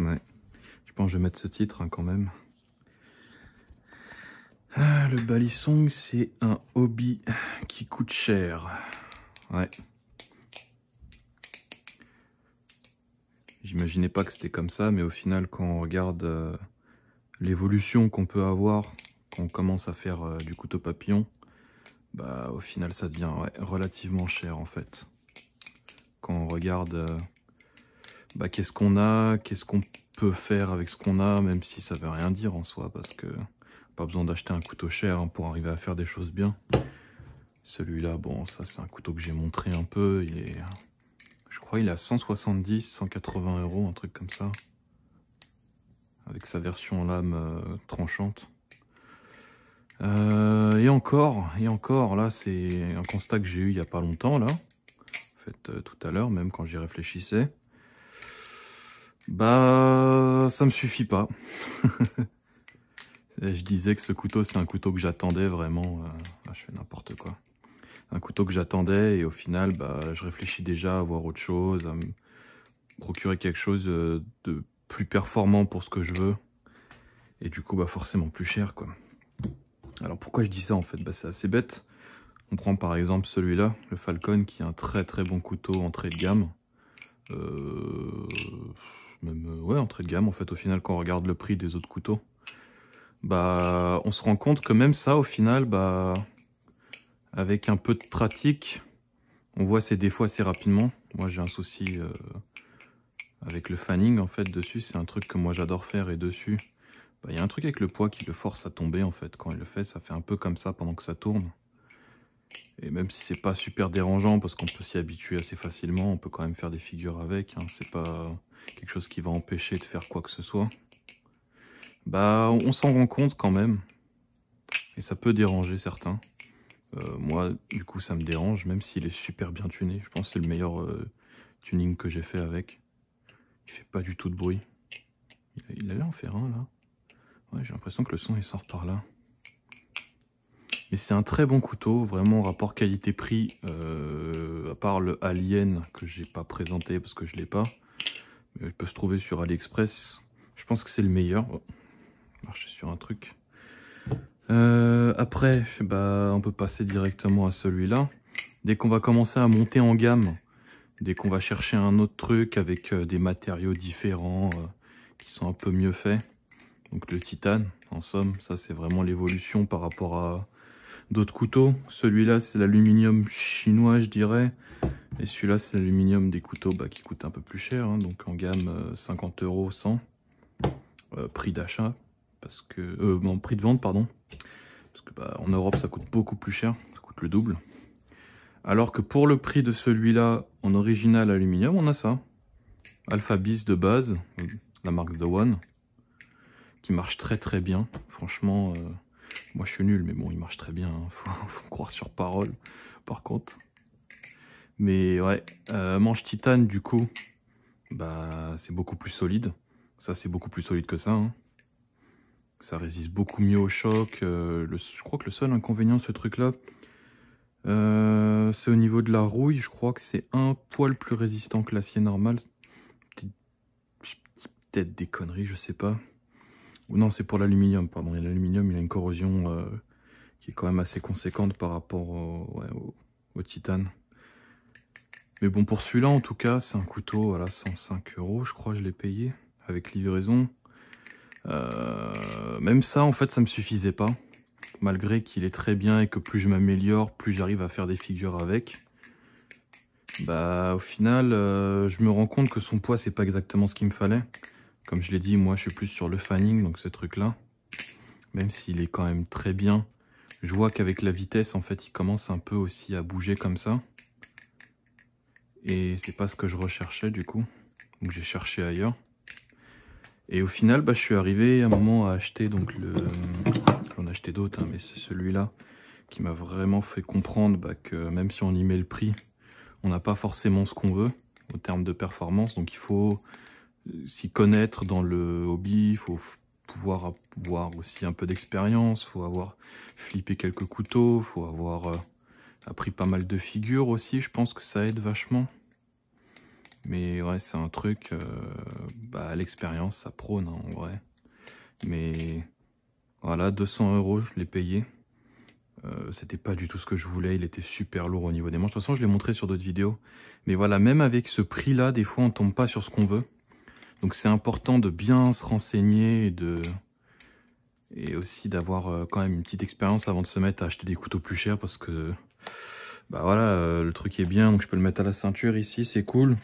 Ouais. Je pense que je vais mettre ce titre hein, quand même. Ah, le Balisong, c'est un hobby qui coûte cher. Ouais. J'imaginais pas que c'était comme ça, mais au final, quand on regarde l'évolution qu'on peut avoir quand on commence à faire du couteau papillon, bah au final, ça devient ouais, relativement cher en fait. Quand on regarde bah, qu'est-ce qu'on a, qu'est-ce qu'on peut faire avec ce qu'on a, même si ça veut rien dire en soi, parce que pas besoin d'acheter un couteau cher hein, pour arriver à faire des choses bien. Celui-là, bon, ça c'est un couteau que j'ai montré un peu, il est, je crois il est à 170, 180 €, un truc comme ça. Avec sa version lame tranchante. Et encore, là c'est un constat que j'ai eu il y a pas longtemps, là. En fait, tout à l'heure, même quand j'y réfléchissais. Bah, ça me suffit pas. Je disais que ce couteau, c'est un couteau que j'attendais vraiment. Je fais n'importe quoi. Un couteau que j'attendais et au final, bah, je réfléchis déjà à voir autre chose, à me procurer quelque chose de plus performant pour ce que je veux. Et du coup, bah, forcément plus cher, quoi. Alors pourquoi je dis ça en fait? Bah, c'est assez bête. On prend par exemple celui-là, le Falcon, qui est un très très bon couteau entrée de gamme. Ouais, entrée de gamme en fait au final quand on regarde le prix des autres couteaux. Bah on se rend compte que même ça au final, bah avec un peu de pratique, on voit ses défauts assez rapidement. Moi j'ai un souci avec le fanning en fait dessus, c'est un truc que moi j'adore faire et dessus, bah, y a un truc avec le poids qui le force à tomber en fait. Quand il le fait, ça fait un peu comme ça pendant que ça tourne. Et même si c'est pas super dérangeant parce qu'on peut s'y habituer assez facilement, on peut quand même faire des figures avec, hein. C'est pas quelque chose qui va empêcher de faire quoi que ce soit. Bah on s'en rend compte quand même. Et ça peut déranger certains. Moi du coup ça me dérange même s'il est super bien tuné. Je pense que c'est le meilleur tuning que j'ai fait avec. Il fait pas du tout de bruit. Il allait en faire un là. Ouais, j'ai l'impression que le son il sort par là. Mais c'est un très bon couteau, vraiment rapport qualité-prix, à part le Alien que j'ai pas présenté parce que je l'ai pas. Mais il peut se trouver sur AliExpress. Je pense que c'est le meilleur. Oh, marcher sur un truc. Après, bah, on peut passer directement à celui-là. Dès qu'on va commencer à monter en gamme, dès qu'on va chercher un autre truc avec des matériaux différents qui sont un peu mieux faits. Donc le titane, en somme, ça c'est vraiment l'évolution par rapport à d'autres couteaux. Celui-là c'est l'aluminium chinois je dirais. Et celui-là c'est l'aluminium des couteaux bah, qui coûtent un peu plus cher. Hein, donc en gamme 50 €, 100. Prix d'achat. Parce que... non, prix de vente pardon. Parce que bah, en Europe ça coûte beaucoup plus cher. Ça coûte le double. Alors que pour le prix de celui-là en original aluminium on a ça. Alpha Bis de base. La marque The One. Qui marche très très bien. Franchement... moi je suis nul, mais bon, il marche très bien, hein. Faut me croire sur parole, par contre. Mais ouais, manche titane, du coup, bah c'est beaucoup plus solide. Ça, c'est beaucoup plus solide que ça. Hein. Ça résiste beaucoup mieux au choc. Je crois que le seul inconvénient de ce truc-là, c'est au niveau de la rouille. Je crois que c'est un poil plus résistant que l'acier normal. Peut-être des conneries, je sais pas. Ou non, c'est pour l'aluminium, pardon. Et l'aluminium, il a une corrosion qui est quand même assez conséquente par rapport au titane. Mais bon, pour celui-là, en tout cas, c'est un couteau, voilà, 105 €, je crois, je l'ai payé, avec livraison. Même ça, en fait, ça me suffisait pas. Malgré qu'il est très bien et que plus je m'améliore, plus j'arrive à faire des figures avec. Bah, au final, je me rends compte que son poids, c'est pas exactement ce qu'il me fallait. Comme je l'ai dit, moi, je suis plus sur le fanning, donc ce truc-là. Même s'il est quand même très bien. Je vois qu'avec la vitesse, en fait, il commence un peu aussi à bouger comme ça. Et c'est pas ce que je recherchais, du coup. Donc j'ai cherché ailleurs. Et au final, bah, je suis arrivé à un moment à acheter donc le... J'en ai acheté d'autres, hein, mais c'est celui-là qui m'a vraiment fait comprendre bah, que même si on y met le prix, on n'a pas forcément ce qu'on veut au terme de performance. Donc il faut s'y connaître dans le hobby, il faut pouvoir avoir aussi un peu d'expérience, il faut avoir flippé quelques couteaux, il faut avoir appris pas mal de figures aussi, je pense que ça aide vachement. Mais ouais, c'est un truc bah, l'expérience, ça prône hein, en vrai. Mais voilà, 200 €, je l'ai payé. C'était pas du tout ce que je voulais, il était super lourd au niveau des manches. De toute façon, je l'ai montré sur d'autres vidéos. Mais voilà, même avec ce prix-là, des fois, on tombe pas sur ce qu'on veut. Donc c'est important de bien se renseigner et aussi d'avoir quand même une petite expérience avant de se mettre à acheter des couteaux plus chers parce que bah voilà, le truc est bien, donc je peux le mettre à la ceinture ici, c'est cool.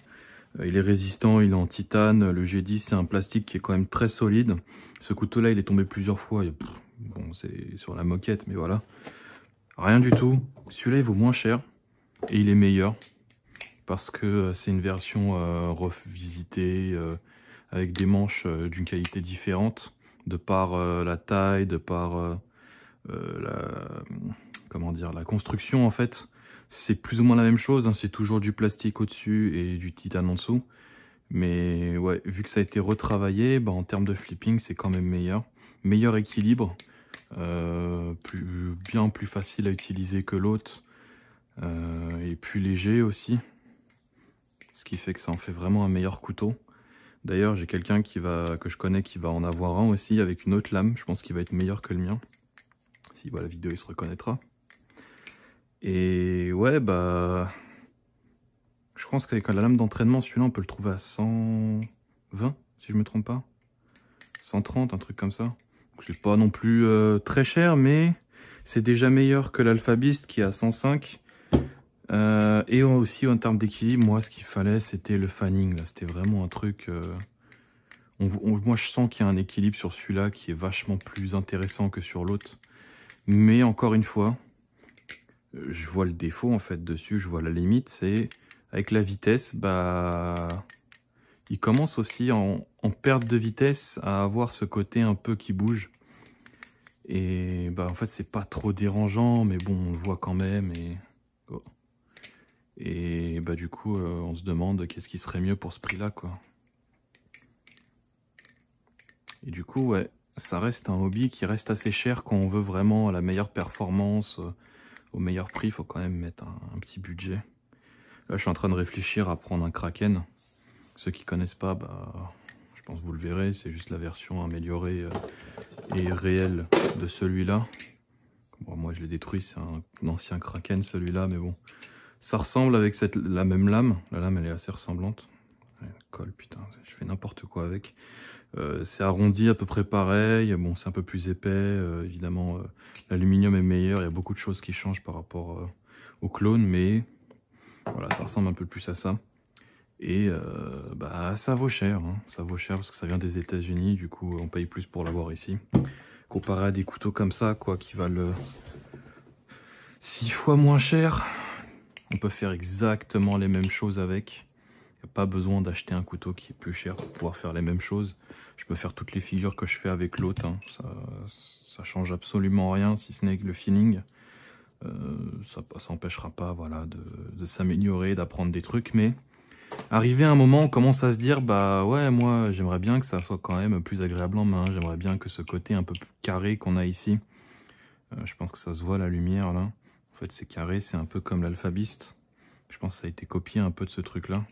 Il est résistant, il est en titane. Le G10, c'est un plastique qui est quand même très solide. Ce couteau-là, il est tombé plusieurs fois. Bon, c'est sur la moquette, mais voilà. Rien du tout. Celui-là, il vaut moins cher et il est meilleur parce que c'est une version revisitée avec des manches d'une qualité différente de par la taille, de par la construction en fait. C'est plus ou moins la même chose, hein, c'est toujours du plastique au-dessus et du titane en dessous. Mais ouais, vu que ça a été retravaillé, bah, en termes de flipping, c'est quand même meilleur. Meilleur équilibre, bien plus facile à utiliser que l'autre. Et plus léger aussi. Ce qui fait que ça en fait vraiment un meilleur couteau. D'ailleurs, j'ai quelqu'un que je connais qui va en avoir un aussi avec une autre lame. Je pense qu'il va être meilleur que le mien. Si voit la vidéo, il se reconnaîtra. Et ouais, bah... Je pense qu'avec la lame d'entraînement, celui-là, on peut le trouver à 120, si je me trompe pas. 130, un truc comme ça. C'est pas non plus très cher, mais c'est déjà meilleur que l'Alpha-Beast qui est à 105. Et aussi, en termes d'équilibre, moi, ce qu'il fallait, c'était le fanning. Là, c'était vraiment un truc... moi, je sens qu'il y a un équilibre sur celui-là qui est vachement plus intéressant que sur l'autre. Mais encore une fois, je vois le défaut, en fait, dessus. Je vois la limite, c'est... Avec la vitesse, bah, il commence aussi en perte de vitesse à avoir ce côté un peu qui bouge. Et bah en fait c'est pas trop dérangeant, mais bon on le voit quand même. Et bah du coup on se demande qu'est-ce qui serait mieux pour ce prix-là quoi. Et du coup ouais, ça reste un hobby qui reste assez cher quand on veut vraiment la meilleure performance, au meilleur prix. Il faut quand même mettre un petit budget. Là, je suis en train de réfléchir à prendre un Kraken. Ceux qui connaissent pas, bah, je pense que vous le verrez, c'est juste la version améliorée et réelle de celui-là. Bon, moi, je l'ai détruit, c'est un ancien Kraken, celui-là, mais bon. Ça ressemble avec la même lame. La lame, elle est assez ressemblante. Elle colle, putain, je fais n'importe quoi avec. C'est arrondi à peu près pareil. Bon, c'est un peu plus épais. Évidemment, l'aluminium est meilleur. Il y a beaucoup de choses qui changent par rapport au clone, mais... Voilà, ça ressemble un peu plus à ça. Et bah ça vaut cher, hein. Ça vaut cher parce que ça vient des États-Unis, du coup on paye plus pour l'avoir ici. Comparé à des couteaux comme ça, quoi, qui valent 6 fois moins cher, on peut faire exactement les mêmes choses avec. Il n'y a pas besoin d'acheter un couteau qui est plus cher pour pouvoir faire les mêmes choses. Je peux faire toutes les figures que je fais avec l'autre, hein. Ça change absolument rien si ce n'est que le feeling. Ça empêchera pas voilà, de s'améliorer, d'apprendre des trucs, mais arrivé à un moment, on commence à se dire, bah ouais, moi j'aimerais bien que ça soit quand même plus agréable en main, j'aimerais bien que ce côté un peu plus carré qu'on a ici, je pense que ça se voit la lumière là, en fait c'est carré, c'est un peu comme l'Alpha-Beast, je pense que ça a été copié un peu de ce truc là,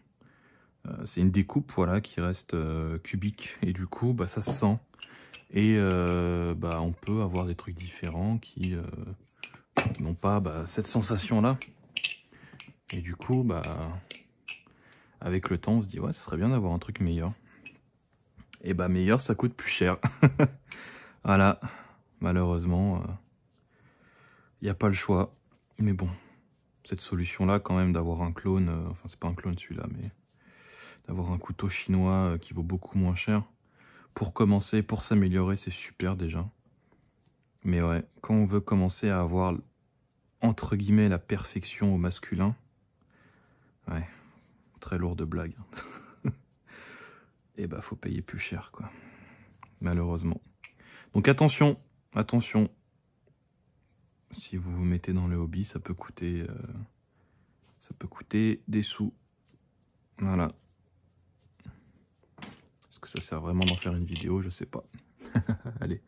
c'est une découpe voilà qui reste cubique, et du coup bah ça se sent, et bah on peut avoir des trucs différents qui... n'ont pas cette sensation là, et du coup bah avec le temps on se dit ouais ce serait bien d'avoir un truc meilleur, et bah meilleur ça coûte plus cher. Voilà, malheureusement il n'y a pas le choix, mais bon cette solution là quand même d'avoir un clone, enfin c'est pas un clone celui-là, mais d'avoir un couteau chinois qui vaut beaucoup moins cher pour commencer, pour s'améliorer, c'est super déjà. Mais ouais, quand on veut commencer à avoir entre guillemets la perfection au masculin, ouais, très lourde blague, et bah faut payer plus cher quoi, malheureusement. Donc attention, attention, si vous vous mettez dans le hobby, ça peut coûter des sous. Voilà. Est-ce que ça sert vraiment d'en faire une vidéo? Je sais pas. Allez.